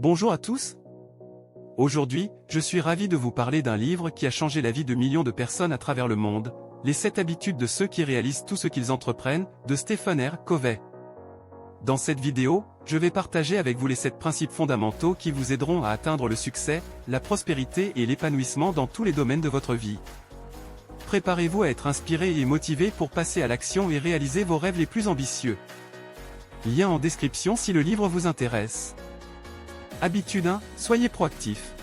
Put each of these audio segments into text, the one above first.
Bonjour à tous. Aujourd'hui, je suis ravi de vous parler d'un livre qui a changé la vie de millions de personnes à travers le monde, Les 7 habitudes de ceux qui réalisent tout ce qu'ils entreprennent, de Stephen R. Covey. Dans cette vidéo, je vais partager avec vous les 7 principes fondamentaux qui vous aideront à atteindre le succès, la prospérité et l'épanouissement dans tous les domaines de votre vie. Préparez-vous à être inspiré et motivé pour passer à l'action et réaliser vos rêves les plus ambitieux. Lien en description si le livre vous intéresse. Habitude 1, soyez proactif.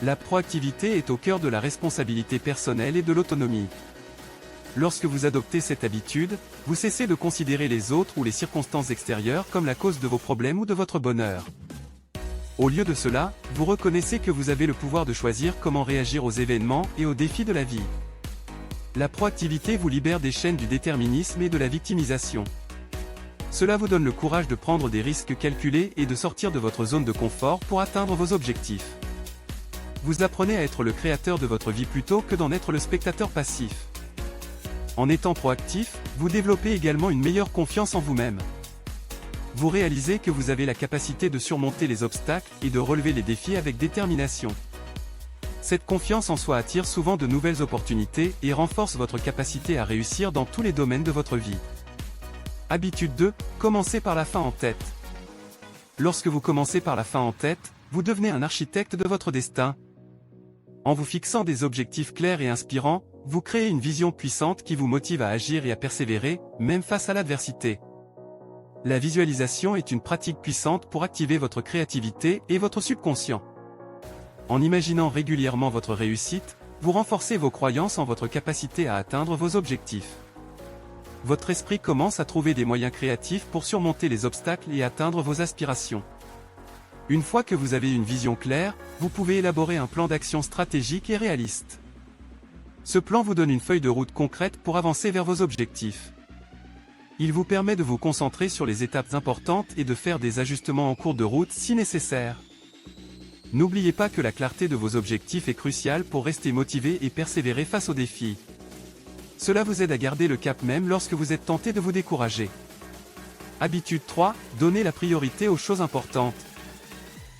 La proactivité est au cœur de la responsabilité personnelle et de l'autonomie. Lorsque vous adoptez cette habitude, vous cessez de considérer les autres ou les circonstances extérieures comme la cause de vos problèmes ou de votre bonheur. Au lieu de cela, vous reconnaissez que vous avez le pouvoir de choisir comment réagir aux événements et aux défis de la vie. La proactivité vous libère des chaînes du déterminisme et de la victimisation. Cela vous donne le courage de prendre des risques calculés et de sortir de votre zone de confort pour atteindre vos objectifs. Vous apprenez à être le créateur de votre vie plutôt que d'en être le spectateur passif. En étant proactif, vous développez également une meilleure confiance en vous-même. Vous réalisez que vous avez la capacité de surmonter les obstacles et de relever les défis avec détermination. Cette confiance en soi attire souvent de nouvelles opportunités et renforce votre capacité à réussir dans tous les domaines de votre vie. Habitude 2, commencez par la fin en tête. Lorsque vous commencez par la fin en tête, vous devenez un architecte de votre destin. En vous fixant des objectifs clairs et inspirants, vous créez une vision puissante qui vous motive à agir et à persévérer, même face à l'adversité. La visualisation est une pratique puissante pour activer votre créativité et votre subconscient. En imaginant régulièrement votre réussite, vous renforcez vos croyances en votre capacité à atteindre vos objectifs. Votre esprit commence à trouver des moyens créatifs pour surmonter les obstacles et atteindre vos aspirations. Une fois que vous avez une vision claire, vous pouvez élaborer un plan d'action stratégique et réaliste. Ce plan vous donne une feuille de route concrète pour avancer vers vos objectifs. Il vous permet de vous concentrer sur les étapes importantes et de faire des ajustements en cours de route si nécessaire. N'oubliez pas que la clarté de vos objectifs est cruciale pour rester motivé et persévérer face aux défis. Cela vous aide à garder le cap même lorsque vous êtes tenté de vous décourager. Habitude 3, donnez la priorité aux choses importantes.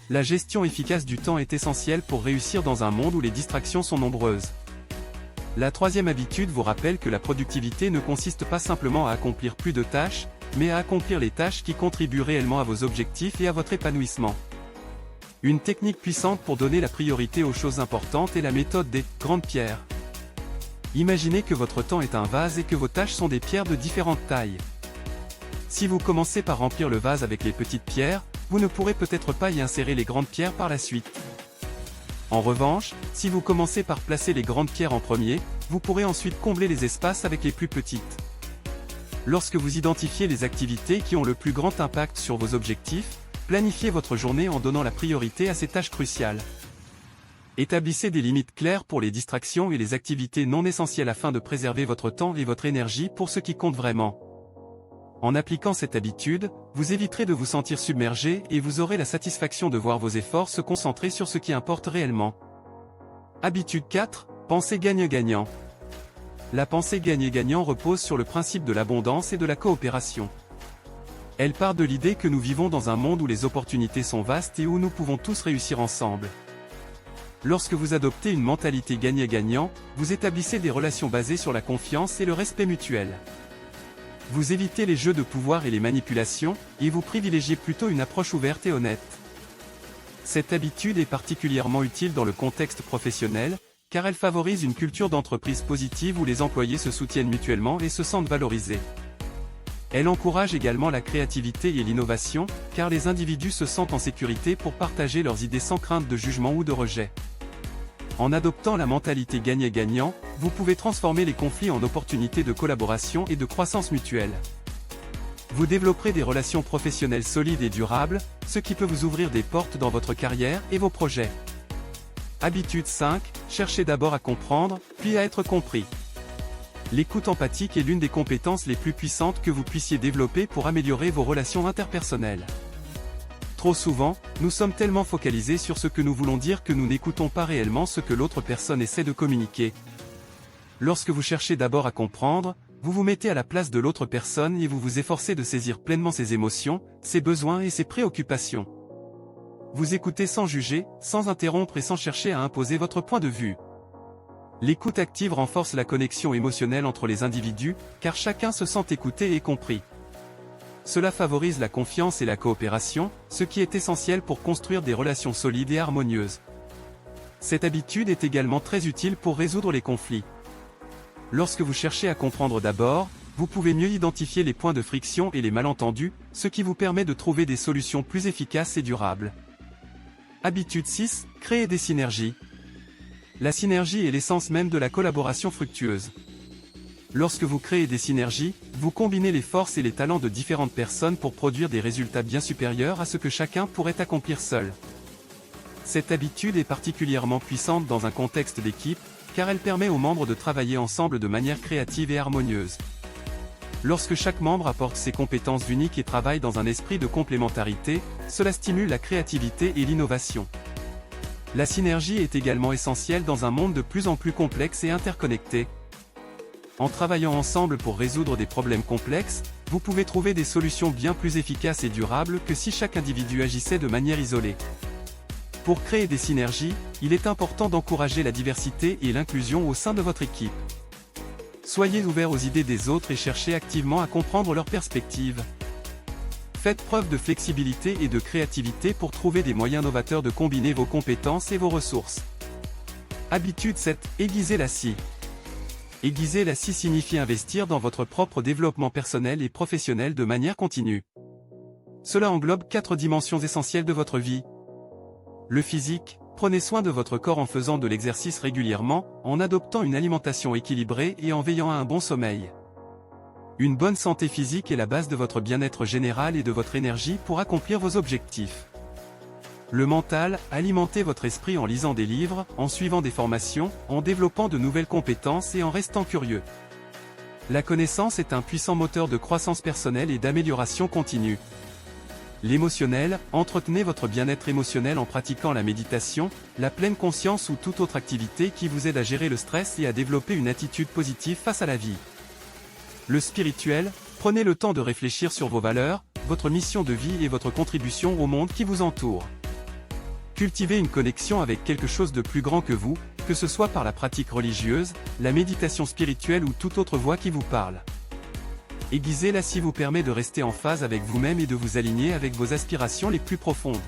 La gestion efficace du temps est essentielle pour réussir dans un monde où les distractions sont nombreuses. La troisième habitude vous rappelle que la productivité ne consiste pas simplement à accomplir plus de tâches, mais à accomplir les tâches qui contribuent réellement à vos objectifs et à votre épanouissement. Une technique puissante pour donner la priorité aux choses importantes est la méthode des grandes pierres. Imaginez que votre temps est un vase et que vos tâches sont des pierres de différentes tailles. Si vous commencez par remplir le vase avec les petites pierres, vous ne pourrez peut-être pas y insérer les grandes pierres par la suite. En revanche, si vous commencez par placer les grandes pierres en premier, vous pourrez ensuite combler les espaces avec les plus petites. Lorsque vous identifiez les activités qui ont le plus grand impact sur vos objectifs, planifiez votre journée en donnant la priorité à ces tâches cruciales. Établissez des limites claires pour les distractions et les activités non essentielles afin de préserver votre temps et votre énergie pour ce qui compte vraiment. En appliquant cette habitude, vous éviterez de vous sentir submergé et vous aurez la satisfaction de voir vos efforts se concentrer sur ce qui importe réellement. Habitude 4, pensée gagnant-gagnant. La pensée gagnant-gagnant repose sur le principe de l'abondance et de la coopération. Elle part de l'idée que nous vivons dans un monde où les opportunités sont vastes et où nous pouvons tous réussir ensemble. Lorsque vous adoptez une mentalité gagnant-gagnant, vous établissez des relations basées sur la confiance et le respect mutuel. Vous évitez les jeux de pouvoir et les manipulations, et vous privilégiez plutôt une approche ouverte et honnête. Cette habitude est particulièrement utile dans le contexte professionnel, car elle favorise une culture d'entreprise positive où les employés se soutiennent mutuellement et se sentent valorisés. Elle encourage également la créativité et l'innovation, car les individus se sentent en sécurité pour partager leurs idées sans crainte de jugement ou de rejet. En adoptant la mentalité gagnant-gagnant, vous pouvez transformer les conflits en opportunités de collaboration et de croissance mutuelle. Vous développerez des relations professionnelles solides et durables, ce qui peut vous ouvrir des portes dans votre carrière et vos projets. Habitude 5, cherchez d'abord à comprendre, puis à être compris. L'écoute empathique est l'une des compétences les plus puissantes que vous puissiez développer pour améliorer vos relations interpersonnelles. Trop souvent, nous sommes tellement focalisés sur ce que nous voulons dire que nous n'écoutons pas réellement ce que l'autre personne essaie de communiquer. Lorsque vous cherchez d'abord à comprendre, vous vous mettez à la place de l'autre personne et vous vous efforcez de saisir pleinement ses émotions, ses besoins et ses préoccupations. Vous écoutez sans juger, sans interrompre et sans chercher à imposer votre point de vue. L'écoute active renforce la connexion émotionnelle entre les individus, car chacun se sent écouté et compris. Cela favorise la confiance et la coopération, ce qui est essentiel pour construire des relations solides et harmonieuses. Cette habitude est également très utile pour résoudre les conflits. Lorsque vous cherchez à comprendre d'abord, vous pouvez mieux identifier les points de friction et les malentendus, ce qui vous permet de trouver des solutions plus efficaces et durables. Habitude 6, créer des synergies. La synergie est l'essence même de la collaboration fructueuse. Lorsque vous créez des synergies, vous combinez les forces et les talents de différentes personnes pour produire des résultats bien supérieurs à ce que chacun pourrait accomplir seul. Cette habitude est particulièrement puissante dans un contexte d'équipe, car elle permet aux membres de travailler ensemble de manière créative et harmonieuse. Lorsque chaque membre apporte ses compétences uniques et travaille dans un esprit de complémentarité, cela stimule la créativité et l'innovation. La synergie est également essentielle dans un monde de plus en plus complexe et interconnecté. En travaillant ensemble pour résoudre des problèmes complexes, vous pouvez trouver des solutions bien plus efficaces et durables que si chaque individu agissait de manière isolée. Pour créer des synergies, il est important d'encourager la diversité et l'inclusion au sein de votre équipe. Soyez ouverts aux idées des autres et cherchez activement à comprendre leurs perspectives. Faites preuve de flexibilité et de créativité pour trouver des moyens novateurs de combiner vos compétences et vos ressources. Habitude 7. Aiguiser la scie. Aiguiser la scie signifie investir dans votre propre développement personnel et professionnel de manière continue. Cela englobe 4 dimensions essentielles de votre vie. Le physique, prenez soin de votre corps en faisant de l'exercice régulièrement, en adoptant une alimentation équilibrée et en veillant à un bon sommeil. Une bonne santé physique est la base de votre bien-être général et de votre énergie pour accomplir vos objectifs. Le mental, alimentez votre esprit en lisant des livres, en suivant des formations, en développant de nouvelles compétences et en restant curieux. La connaissance est un puissant moteur de croissance personnelle et d'amélioration continue. L'émotionnel, entretenez votre bien-être émotionnel en pratiquant la méditation, la pleine conscience ou toute autre activité qui vous aide à gérer le stress et à développer une attitude positive face à la vie. Le spirituel, prenez le temps de réfléchir sur vos valeurs, votre mission de vie et votre contribution au monde qui vous entoure. Cultivez une connexion avec quelque chose de plus grand que vous, que ce soit par la pratique religieuse, la méditation spirituelle ou toute autre voie qui vous parle. Aiguiser la scie vous permet de rester en phase avec vous-même et de vous aligner avec vos aspirations les plus profondes.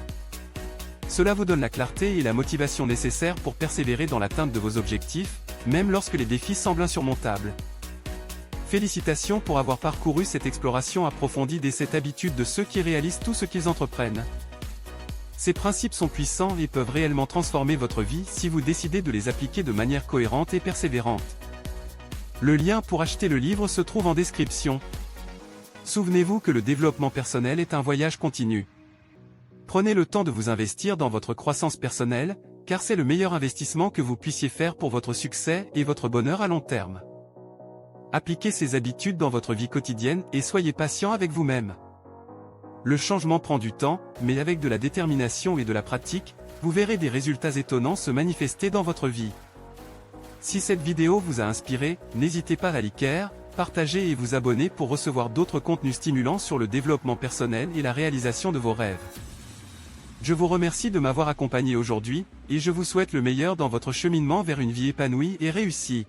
Cela vous donne la clarté et la motivation nécessaires pour persévérer dans l'atteinte de vos objectifs, même lorsque les défis semblent insurmontables. Félicitations pour avoir parcouru cette exploration approfondie des 7 habitudes de ceux qui réalisent tout ce qu'ils entreprennent. Ces principes sont puissants et peuvent réellement transformer votre vie si vous décidez de les appliquer de manière cohérente et persévérante. Le lien pour acheter le livre se trouve en description. Souvenez-vous que le développement personnel est un voyage continu. Prenez le temps de vous investir dans votre croissance personnelle, car c'est le meilleur investissement que vous puissiez faire pour votre succès et votre bonheur à long terme. Appliquez ces habitudes dans votre vie quotidienne et soyez patient avec vous-même. Le changement prend du temps, mais avec de la détermination et de la pratique, vous verrez des résultats étonnants se manifester dans votre vie. Si cette vidéo vous a inspiré, n'hésitez pas à liker, partager et vous abonner pour recevoir d'autres contenus stimulants sur le développement personnel et la réalisation de vos rêves. Je vous remercie de m'avoir accompagné aujourd'hui, et je vous souhaite le meilleur dans votre cheminement vers une vie épanouie et réussie.